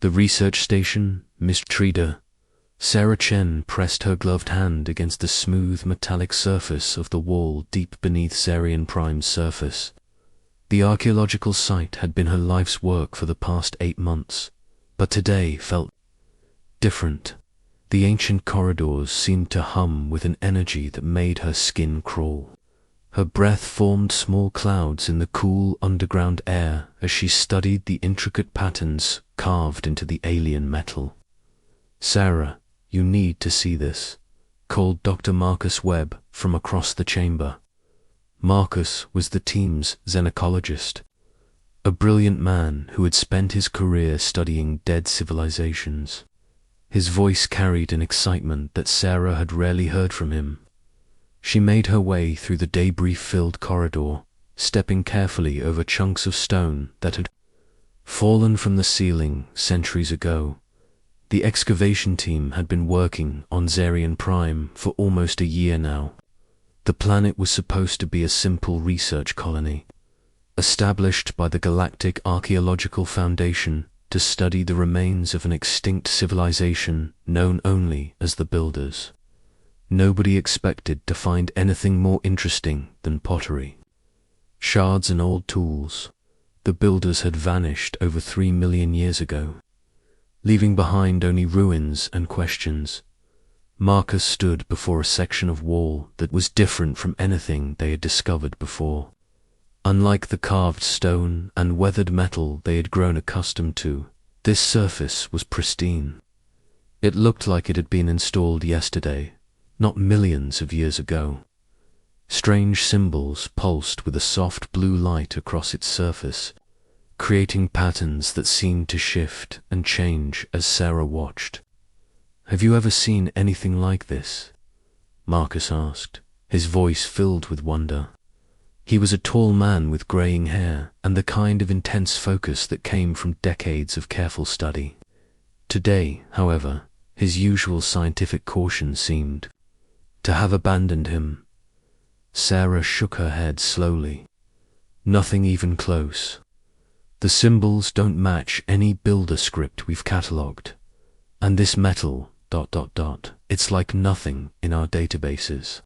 The research station, Miss Trida. Sarah Chen pressed her gloved hand against the smooth metallic surface of the wall deep beneath Zarian Prime's surface. The archaeological site had been her life's work for the past 8 months, but today felt different. The ancient corridors seemed to hum with an energy that made her skin crawl. Her breath formed small clouds in the cool underground air as she studied the intricate patterns carved into the alien metal. "Sarah, you need to see this," called Dr. Marcus Webb from across the chamber. Marcus was the team's xenocologist, a brilliant man who had spent his career studying dead civilizations. His voice carried an excitement that Sarah had rarely heard from him. She made her way through the debris-filled corridor, stepping carefully over chunks of stone that had fallen from the ceiling centuries ago. The excavation team had been working on Zarian Prime for almost a year now. The planet was supposed to be a simple research colony, established by the Galactic Archaeological Foundation to study the remains of an extinct civilization known only as the Builders. Nobody expected to find anything more interesting than pottery, shards and old tools. The Builders had vanished over 3 million years ago, leaving behind only ruins and questions. Marcus stood before a section of wall that was different from anything they had discovered before. Unlike the carved stone and weathered metal they had grown accustomed to, this surface was pristine. It looked like it had been installed yesterday, not millions of years ago. Strange symbols pulsed with a soft blue light across its surface, creating patterns that seemed to shift and change as Sarah watched. "Have you ever seen anything like this?" Marcus asked, his voice filled with wonder. He was a tall man with graying hair and the kind of intense focus that came from decades of careful study. Today, however, his usual scientific caution seemed to have abandoned him. Sarah shook her head slowly. "Nothing even close. The symbols don't match any builder script we've catalogued. And this metal, ... it's like nothing in our databases."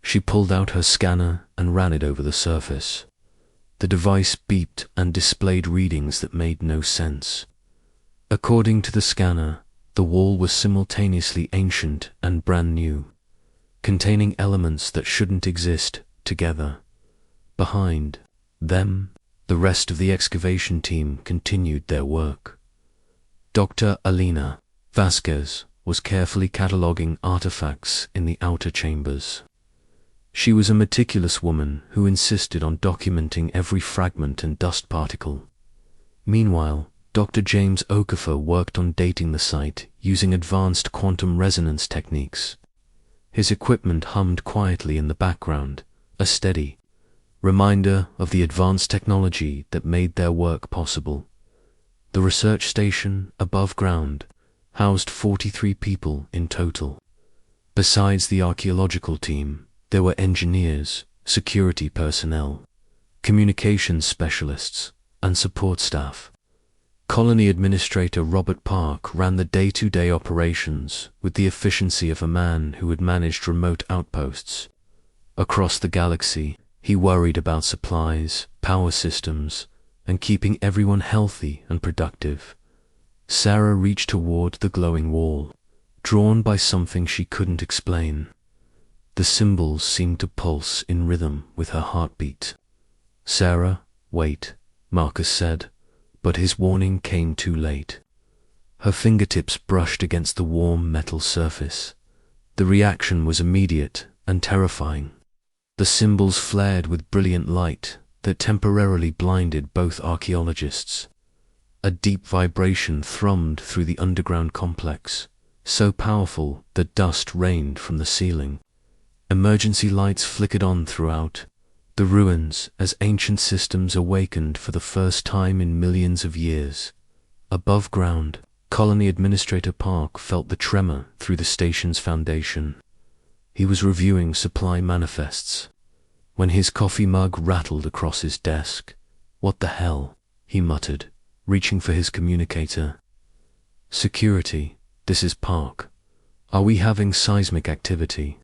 She pulled out her scanner and ran it over the surface. The device beeped and displayed readings that made no sense. According to the scanner, the wall was simultaneously ancient and brand new, containing elements that shouldn't exist together. Behind them, the rest of the excavation team continued their work. Dr. Alina Vasquez was carefully cataloguing artifacts in the outer chambers. She was a meticulous woman who insisted on documenting every fragment and dust particle. Meanwhile, Dr. James Okafor worked on dating the site using advanced quantum resonance techniques. His equipment hummed quietly in the background, a steady reminder of the advanced technology that made their work possible. The research station, above ground, housed 43 people in total. Besides the archaeological team, there were engineers, security personnel, communications specialists, and support staff. Colony Administrator Robert Park ran the day-to-day operations with the efficiency of a man who had managed remote outposts. Across the galaxy, he worried about supplies, power systems, and keeping everyone healthy and productive. Sarah reached toward the glowing wall, drawn by something she couldn't explain. The symbols seemed to pulse in rhythm with her heartbeat. "Sarah, wait," Marcus said, but his warning came too late. Her fingertips brushed against the warm metal surface. The reaction was immediate and terrifying. The symbols flared with brilliant light that temporarily blinded both archaeologists. A deep vibration thrummed through the underground complex, so powerful that dust rained from the ceiling. Emergency lights flickered on throughout the ruins as ancient systems awakened for the first time in millions of years. Above ground, Colony Administrator Park felt the tremor through the station's foundation. He was reviewing supply manifests when his coffee mug rattled across his desk. "What the hell?" he muttered, reaching for his communicator. Security, this is Park. Are we having seismic activity?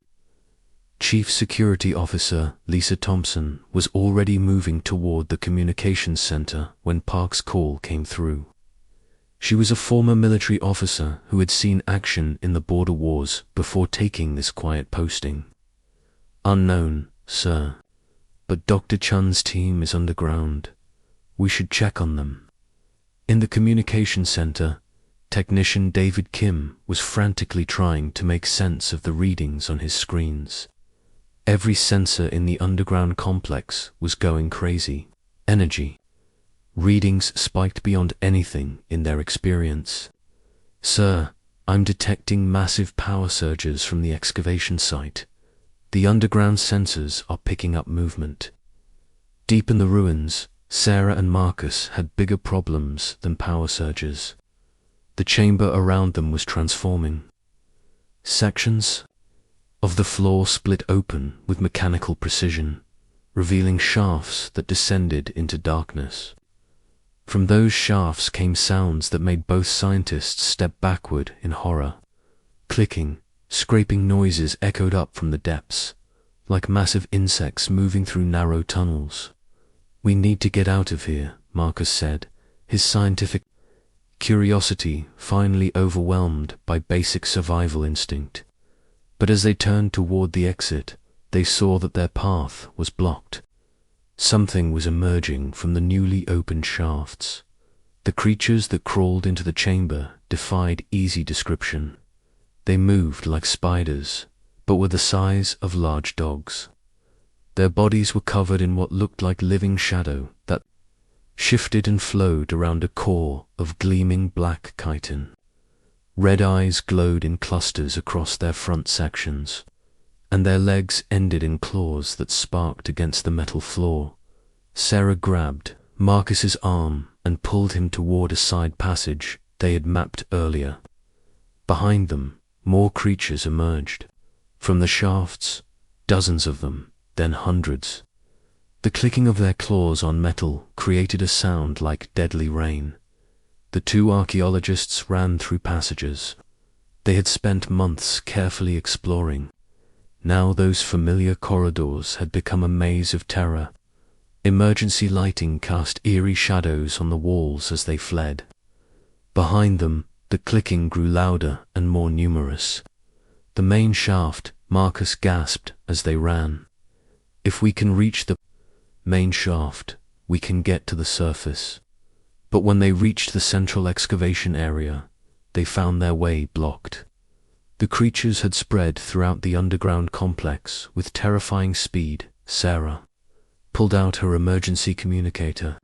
Chief Security Officer Lisa Thompson was already moving toward the communications center when Park's call came through. She was a former military officer who had seen action in the border wars before taking this quiet posting. Unknown, sir. But Dr. Chun's team is underground. We should check on them. In the communications center, technician David Kim was frantically trying to make sense of the readings on his screens. Every sensor in the underground complex was going crazy. Energy. Readings spiked beyond anything in their experience. Sir, I'm detecting massive power surges from the excavation site. The underground sensors are picking up movement. Deep in the ruins, Sarah and Marcus had bigger problems than power surges. The chamber around them was transforming. Sections of the floor split open with mechanical precision, revealing shafts that descended into darkness. From those shafts came sounds that made both scientists step backward in horror. Clicking, scraping noises echoed up from the depths, like massive insects moving through narrow tunnels. We need to get out of here, Marcus said, his scientific curiosity finally overwhelmed by basic survival instinct. But as they turned toward the exit, they saw that their path was blocked. Something was emerging from the newly opened shafts. The creatures that crawled into the chamber defied easy description. They moved like spiders, but were the size of large dogs. Their bodies were covered in what looked like living shadow that shifted and flowed around a core of gleaming black chitin. Red eyes glowed in clusters across their front sections, and their legs ended in claws that sparked against the metal floor. Sarah grabbed Marcus's arm and pulled him toward a side passage they had mapped earlier. Behind them, more creatures emerged. From the shafts, dozens of them, then hundreds. The clicking of their claws on metal created a sound like deadly rain. The two archaeologists ran through passages. They had spent months carefully exploring. Now those familiar corridors had become a maze of terror. Emergency lighting cast eerie shadows on the walls as they fled. Behind them, the clicking grew louder and more numerous. The main shaft, Marcus gasped as they ran. If we can reach the main shaft, we can get to the surface. But when they reached the central excavation area, they found their way blocked. The creatures had spread throughout the underground complex with terrifying speed. Sarah pulled out her emergency communicator.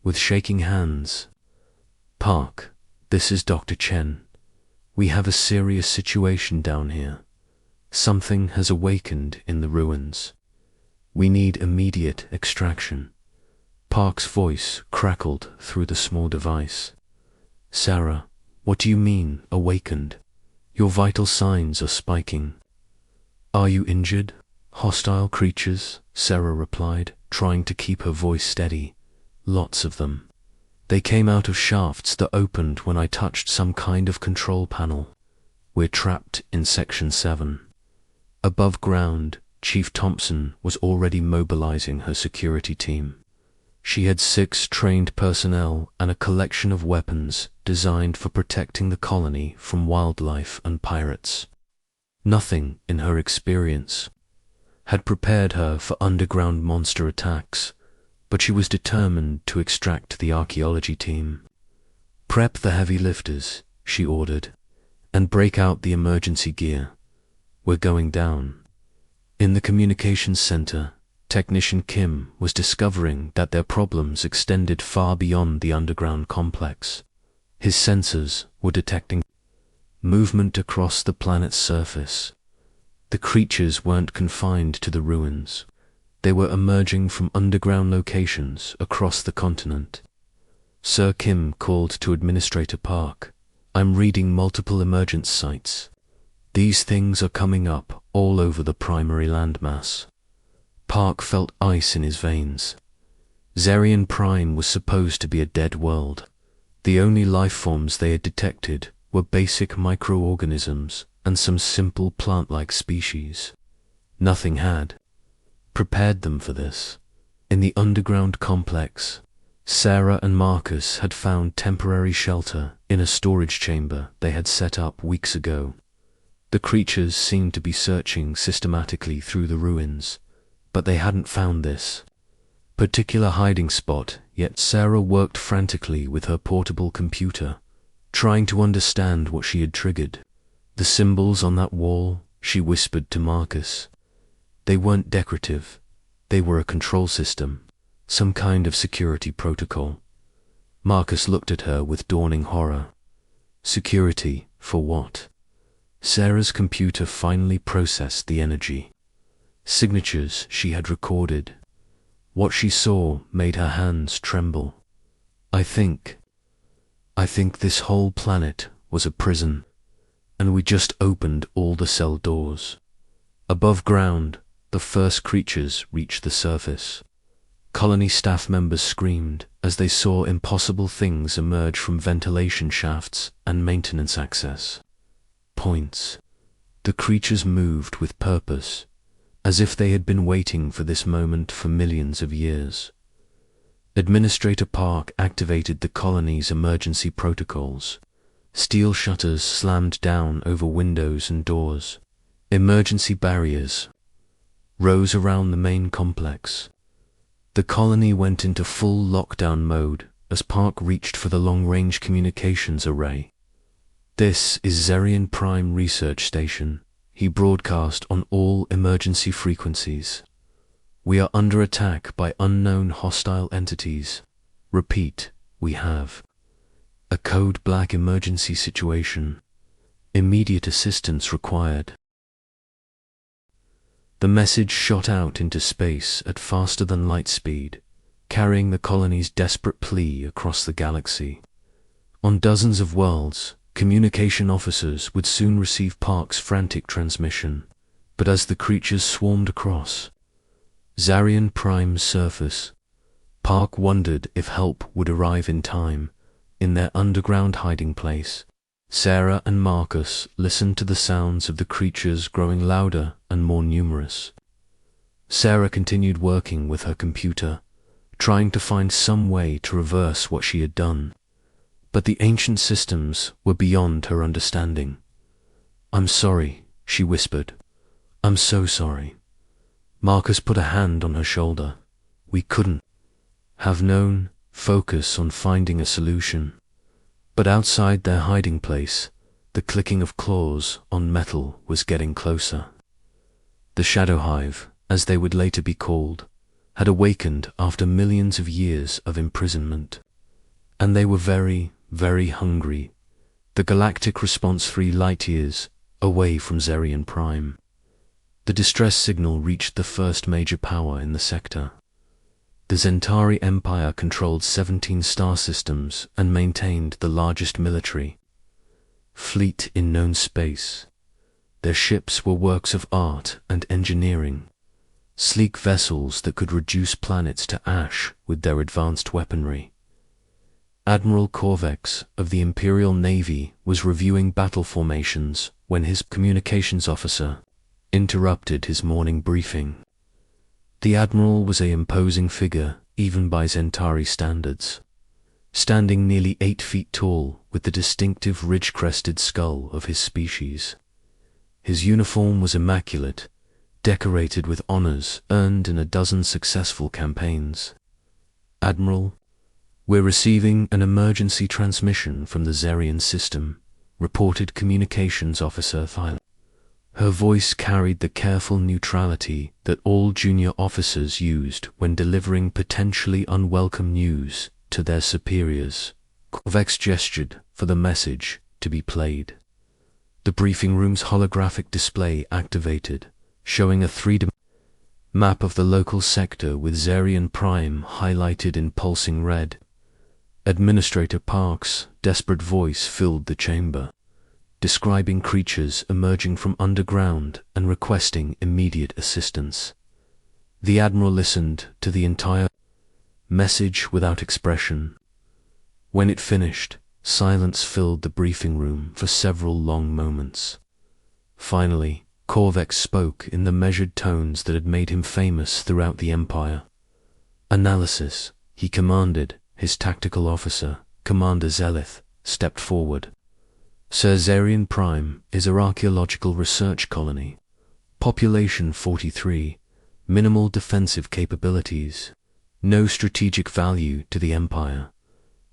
With shaking hands, Park, this is Dr. Chen. We have a serious situation down here. Something has awakened in the ruins. We need immediate extraction. Park's voice crackled through the small device. Sarah, what do you mean, awakened? Your vital signs are spiking. Are you injured? Hostile creatures, Sarah replied, trying to keep her voice steady. Lots of them. They came out of shafts that opened when I touched some kind of control panel. We're trapped in Section 7. Above ground, Chief Thompson was already mobilizing her security team. She had 6 trained personnel and a collection of weapons designed for protecting the colony from wildlife and pirates. Nothing in her experience had prepared her for underground monster attacks, but she was determined to extract the archaeology team. Prep the heavy lifters, she ordered, and break out the emergency gear. We're going down. In the communications center, Technician Kim was discovering that their problems extended far beyond the underground complex. His sensors were detecting movement across the planet's surface. The creatures weren't confined to the ruins. They were emerging from underground locations across the continent. Sir Kim called to Administrator Park. I'm reading multiple emergence sites. These things are coming up all over the primary landmass. Park felt ice in his veins. Zerion Prime was supposed to be a dead world. The only life forms they had detected were basic microorganisms and some simple plant-like species. Nothing had prepared them for this. In the underground complex, Sarah and Marcus had found temporary shelter in a storage chamber they had set up weeks ago. The creatures seemed to be searching systematically through the ruins, but they hadn't found this particular hiding spot yet. Sarah worked frantically with her portable computer, trying to understand what she had triggered. The symbols on that wall, she whispered to Marcus. They weren't decorative. They were a control system, some kind of security protocol. Marcus looked at her with dawning horror. Security for what? Sarah's computer finally processed the energy. Signatures she had recorded. What she saw made her hands tremble. I think this whole planet was a prison, and we just opened all the cell doors. Above ground, the first creatures reached the surface. Colony staff members screamed as they saw impossible things emerge from ventilation shafts and maintenance access points. The creatures moved with purpose, as if they had been waiting for this moment for millions of years. Administrator Park activated the colony's emergency protocols. Steel shutters slammed down over windows and doors. Emergency barriers rose around the main complex. The colony went into full lockdown mode as Park reached for the long-range communications array. This is Zerion Prime Research Station. He broadcast on all emergency frequencies. We are under attack by unknown hostile entities. Repeat, we have a code black emergency situation. Immediate assistance required. The message shot out into space at faster than light speed, carrying the colony's desperate plea across the galaxy. On dozens of worlds, communication officers would soon receive Park's frantic transmission, but as the creatures swarmed across Zarian Prime's surface, Park wondered if help would arrive in time. In their underground hiding place, Sarah and Marcus listened to the sounds of the creatures growing louder and more numerous. Sarah continued working with her computer, trying to find some way to reverse what she had done. But the ancient systems were beyond her understanding. I'm sorry, she whispered. I'm so sorry. Marcus put a hand on her shoulder. We couldn't have known. Focus on finding a solution. But outside their hiding place, the clicking of claws on metal was getting closer. The Shadow Hive, as they would later be called, had awakened after millions of years of imprisonment. And they were very, very hungry. The galactic response 3 light-years away from Zerion Prime. The distress signal reached the first major power in the sector. The Zentari Empire controlled 17 star systems and maintained the largest military fleet in known space. Their ships were works of art and engineering, sleek vessels that could reduce planets to ash with their advanced weaponry. Admiral Corvex of the Imperial Navy was reviewing battle formations when his communications officer interrupted his morning briefing. The Admiral was an imposing figure, even by Zentari standards, standing nearly 8 feet tall with the distinctive ridge-crested skull of his species. His uniform was immaculate, decorated with honors earned in a dozen successful campaigns. Admiral, we're receiving an emergency transmission from the Zerion system, reported Communications Officer Thyla. Her voice carried the careful neutrality that all junior officers used when delivering potentially unwelcome news to their superiors. Corvex gestured for the message to be played. The briefing room's holographic display activated, showing a 3D map of the local sector with Zerion Prime highlighted in pulsing red. Administrator Park's desperate voice filled the chamber, describing creatures emerging from underground and requesting immediate assistance. The Admiral listened to the entire message without expression. When it finished, Silence filled the briefing room for several long moments. Finally, Korvex spoke in the measured tones that had made him famous throughout the Empire. "Analysis," he commanded. His tactical officer, Commander Zelith, stepped forward. "Sir, Zarian Prime is an archaeological research colony. Population 43, minimal defensive capabilities, no strategic value to the Empire.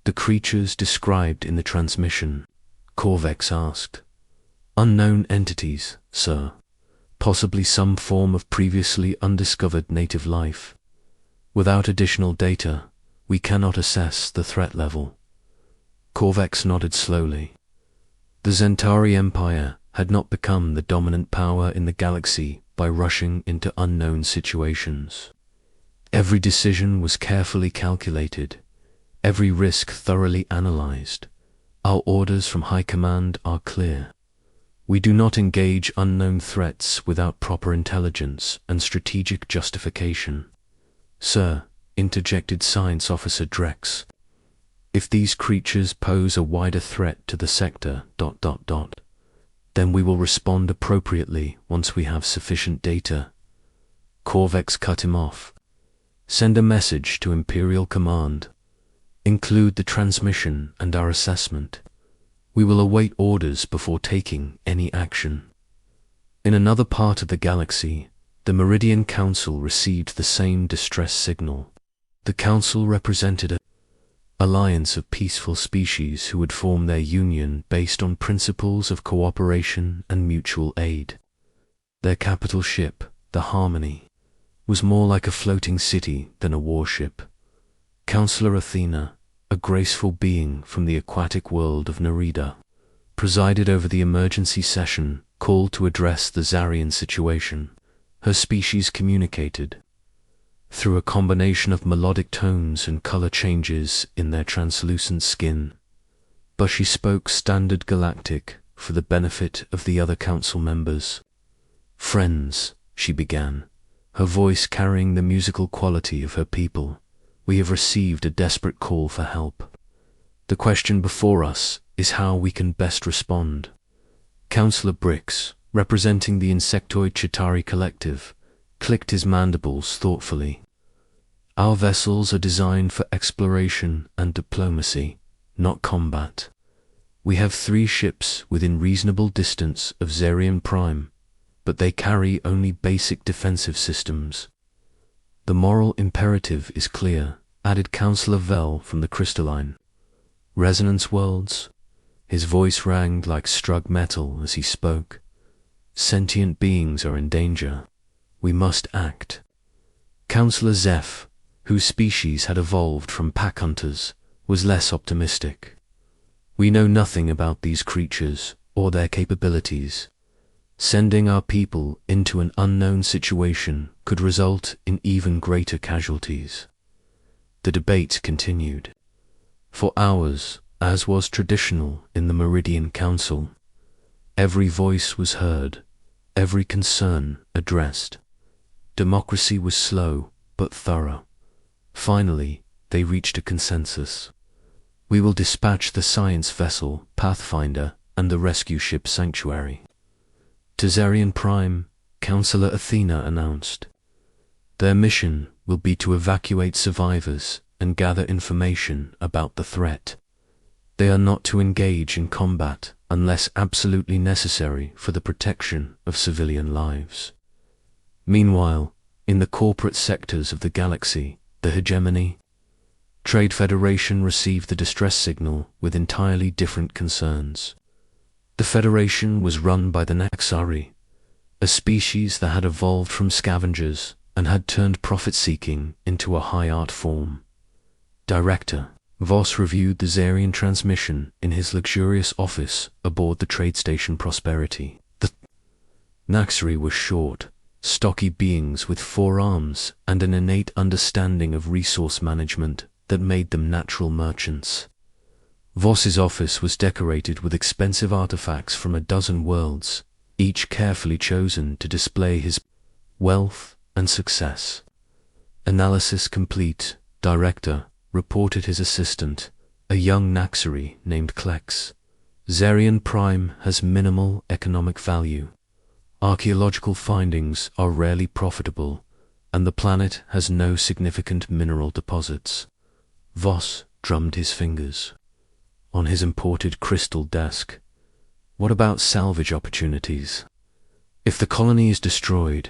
The creatures described in the transmission," Korvex asked. "Unknown entities, sir. Possibly some form of previously undiscovered native life. Without additional data, we cannot assess the threat level." Korvex nodded slowly. The Zentari Empire had not become the dominant power in the galaxy by rushing into unknown situations. Every decision was carefully calculated, every risk thoroughly analyzed. Our orders from High Command are clear. We do not engage unknown threats without proper intelligence and strategic justification. "Sir," interjected Science Officer Drex, "if these creatures pose a wider threat to the sector... then we will respond appropriately once we have sufficient data." Korvex cut him off. "Send a message to Imperial Command. Include the transmission and our assessment. We will await orders before taking any action." In another part of the galaxy, the Meridian Council received the same distress signal. The Council represented an alliance of peaceful species who would form their union based on principles of cooperation and mutual aid. Their capital ship, the Harmony, was more like a floating city than a warship. Counselor Athena, a graceful being from the aquatic world of Nerida, presided over the emergency session called to address the Zarian situation. Her species communicated through a combination of melodic tones and color changes in their translucent skin, but she spoke Standard Galactic for the benefit of the other council members. "Friends," she began, her voice carrying the musical quality of her people, "we have received a desperate call for help. The question before us is how we can best respond." Councillor Brix, representing the Insectoid Chitauri Collective, clicked his mandibles thoughtfully. "Our vessels are designed for exploration and diplomacy, not combat. We have 3 ships within reasonable distance of Zarian Prime, but they carry only basic defensive systems. The moral imperative is clear," added Councillor Vell from the Crystalline. "Resonance worlds?" His voice rang like strung metal as he spoke. "Sentient beings are in danger. We must act." Councillor Zeph, whose species had evolved from pack hunters, was less optimistic. "We know nothing about these creatures or their capabilities. Sending our people into an unknown situation could result in even greater casualties." The debate continued. For hours, as was traditional in the Meridian Council, every voice was heard, every concern addressed. Democracy was slow but thorough. Finally, they reached a consensus. "We will dispatch the science vessel Pathfinder and the rescue ship Sanctuary to Zarian Prime," Councillor Athena announced. "Their mission will be to evacuate survivors and gather information about the threat. They are not to engage in combat unless absolutely necessary for the protection of civilian lives." Meanwhile, in the corporate sectors of the galaxy, the Hegemony, Trade Federation received the distress signal with entirely different concerns. The Federation was run by the Naxari, a species that had evolved from scavengers and had turned profit-seeking into a high art form. Director Voss reviewed the Zarian transmission in his luxurious office aboard the trade station Prosperity. The Naxari were short, stocky beings with 4 arms and an innate understanding of resource management that made them natural merchants. Voss's office was decorated with expensive artifacts from a dozen worlds, each carefully chosen to display his wealth and success. "Analysis complete, Director," reported his assistant, a young Naxari named Klex. Zarian Prime has minimal economic value. Archaeological findings are rarely profitable, and the planet has no significant mineral deposits. Voss drummed his fingers on his imported crystal desk. What about salvage opportunities? If the colony is destroyed,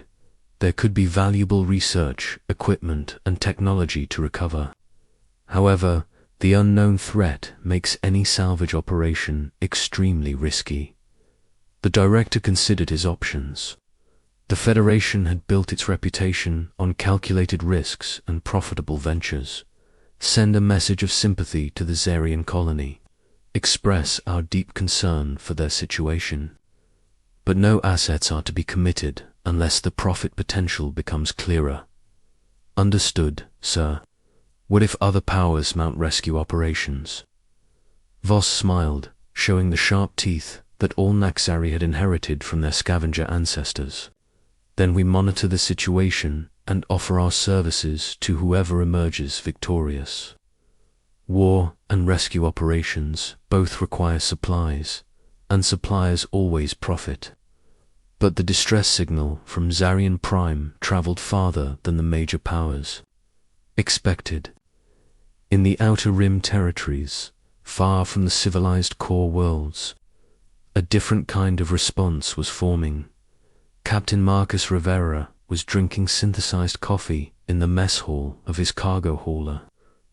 there could be valuable research, equipment, and technology to recover. However, the unknown threat makes any salvage operation extremely risky. The director considered his options. The Federation had built its reputation on calculated risks and profitable ventures. Send a message of sympathy to the Zarian colony. Express our deep concern for their situation. But no assets are to be committed unless the profit potential becomes clearer. Understood, sir. What if other powers mount rescue operations? Voss smiled, showing the sharp teeth that all Naxari had inherited from their scavenger ancestors. Then we monitor the situation and offer our services to whoever emerges victorious. War and rescue operations both require supplies, and suppliers always profit. But the distress signal from Zarian Prime traveled farther than the major powers. Expected. In the Outer Rim territories, far from the civilized core worlds, a different kind of response was forming. Captain Marcus Rivera was drinking synthesized coffee in the mess hall of his cargo hauler,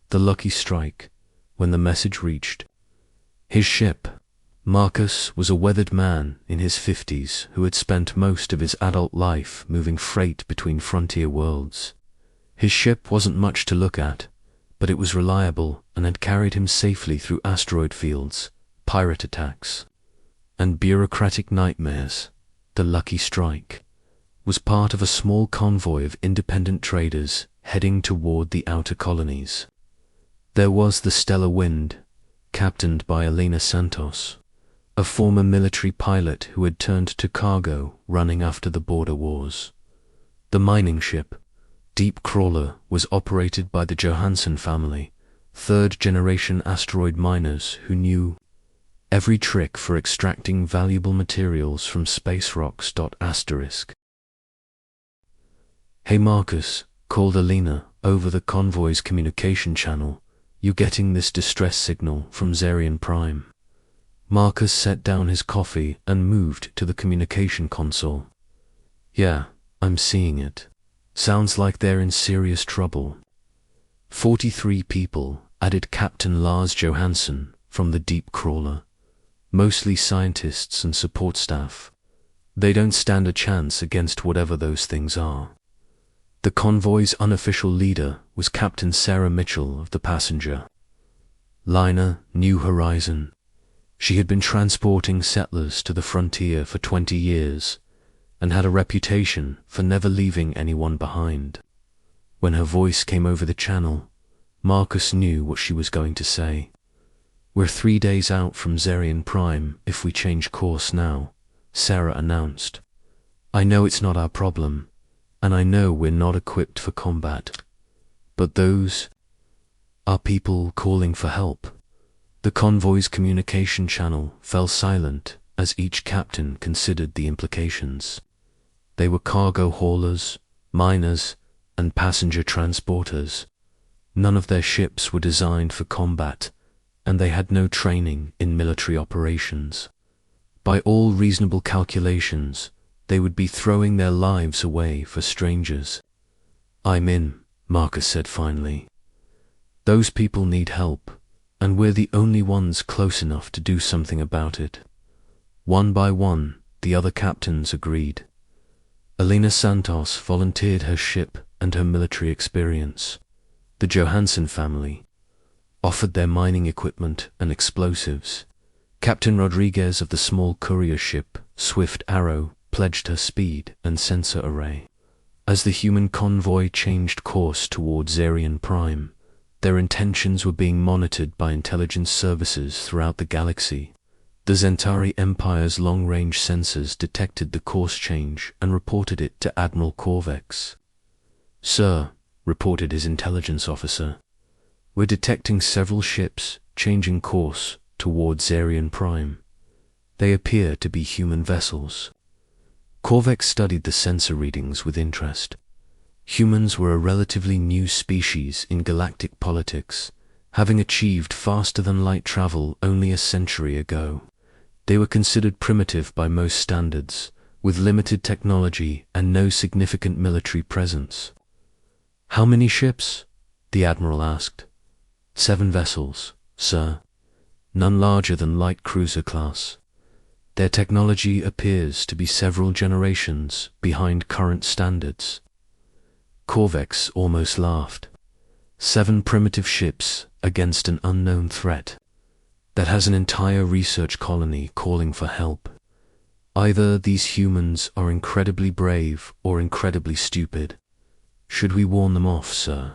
the Lucky Strike, when the message reached. His ship. Marcus was a weathered man in his 50s who had spent most of his adult life moving freight between frontier worlds. His ship wasn't much to look at, but it was reliable and had carried him safely through asteroid fields, pirate attacks, and bureaucratic nightmares. The Lucky Strike was part of a small convoy of independent traders heading toward the outer colonies. There was the Stellar Wind, captained by Elena Santos, a former military pilot who had turned to cargo running after the border wars. The mining ship, Deep Crawler, was operated by the Johansen family, third-generation asteroid miners who knew every trick for extracting valuable materials from space rocks. Hey Marcus, called Alina over the convoy's communication channel. You getting this distress signal from Zarian Prime? Marcus set down his coffee and moved to the communication console. Yeah, I'm seeing it. Sounds like they're in serious trouble. 43 people, added Captain Lars Johansson from the Deep Crawler. Mostly scientists and support staff. They don't stand a chance against whatever those things are. The convoy's unofficial leader was Captain Sarah Mitchell of the passenger liner New Horizon. She had been transporting settlers to the frontier for 20 years and had a reputation for never leaving anyone behind. When her voice came over the channel, Marcus knew what she was going to say. We're 3 days out from Zarian Prime if we change course now, Sarah announced. I know it's not our problem, and I know we're not equipped for combat. But those are people calling for help. The convoy's communication channel fell silent as each captain considered the implications. They were cargo haulers, miners, and passenger transporters. None of their ships were designed for combat, and they had no training in military operations. By all reasonable calculations, they would be throwing their lives away for strangers. I'm in, Marcus said finally. Those people need help, and we're the only ones close enough to do something about it. One by one, the other captains agreed. Elena Santos volunteered her ship and her military experience. The Johansen family offered their mining equipment and explosives. Captain Rodriguez of the small courier ship, Swift Arrow, pledged her speed and sensor array. As the human convoy changed course toward Zarian Prime, their intentions were being monitored by intelligence services throughout the galaxy. The Zentari Empire's long-range sensors detected the course change and reported it to Admiral Corvex. Sir, reported his intelligence officer, we're detecting several ships changing course toward Zarian Prime. They appear to be human vessels. Korvax studied the sensor readings with interest. Humans were a relatively new species in galactic politics, having achieved faster-than-light travel only a century ago. They were considered primitive by most standards, with limited technology and no significant military presence. "How many ships?" the Admiral asked. 7 vessels, sir. None larger than light cruiser class. Their technology appears to be several generations behind current standards. Korvax almost laughed. 7 primitive ships against an unknown threat that has an entire research colony calling for help. Either these humans are incredibly brave or incredibly stupid. Should we warn them off, sir?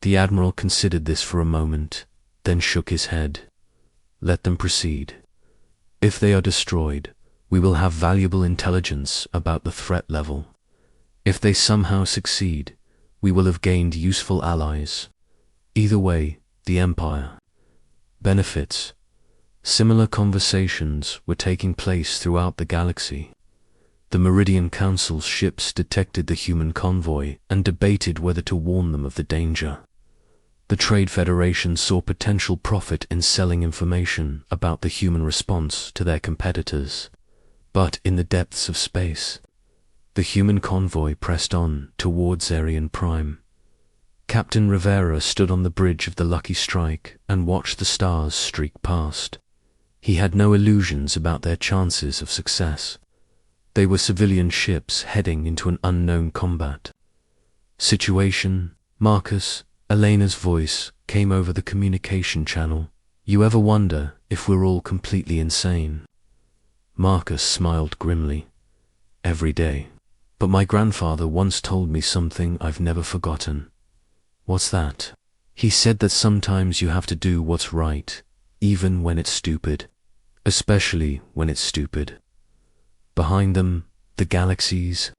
The Admiral considered this for a moment, then shook his head. Let them proceed. If they are destroyed, we will have valuable intelligence about the threat level. If they somehow succeed, we will have gained useful allies. Either way, the Empire benefits. Similar conversations were taking place throughout the galaxy. The Meridian Council's ships detected the human convoy and debated whether to warn them of the danger. The Trade Federation saw potential profit in selling information about the human response to their competitors. But in the depths of space, the human convoy pressed on towards Zarian Prime. Captain Rivera stood on the bridge of the Lucky Strike and watched the stars streak past. He had no illusions about their chances of success. They were civilian ships heading into an unknown combat. "Situation, Marcus," Elena's voice came over the communication channel. "You ever wonder if we're all completely insane?" Marcus smiled grimly. "Every day. But my grandfather once told me something I've never forgotten." "What's that?" "He said that sometimes you have to do what's right, even when it's stupid. Especially when it's stupid." Behind them, the galaxies.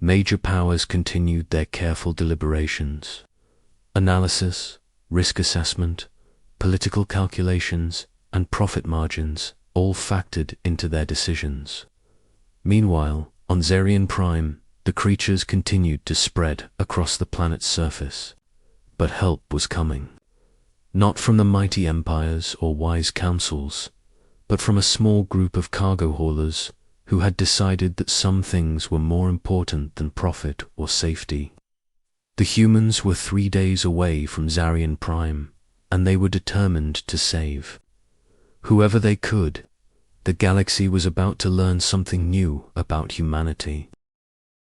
Major powers continued their careful deliberations. Analysis, risk assessment, political calculations, and profit margins all factored into their decisions. Meanwhile, on Zarian Prime, the creatures continued to spread across the planet's surface. But help was coming. Not from the mighty empires or wise councils, but from a small group of cargo haulers who had decided that some things were more important than profit or safety. The humans were 3 days away from Zarian Prime, and they were determined to save whoever they could. The galaxy was about to learn something new about humanity.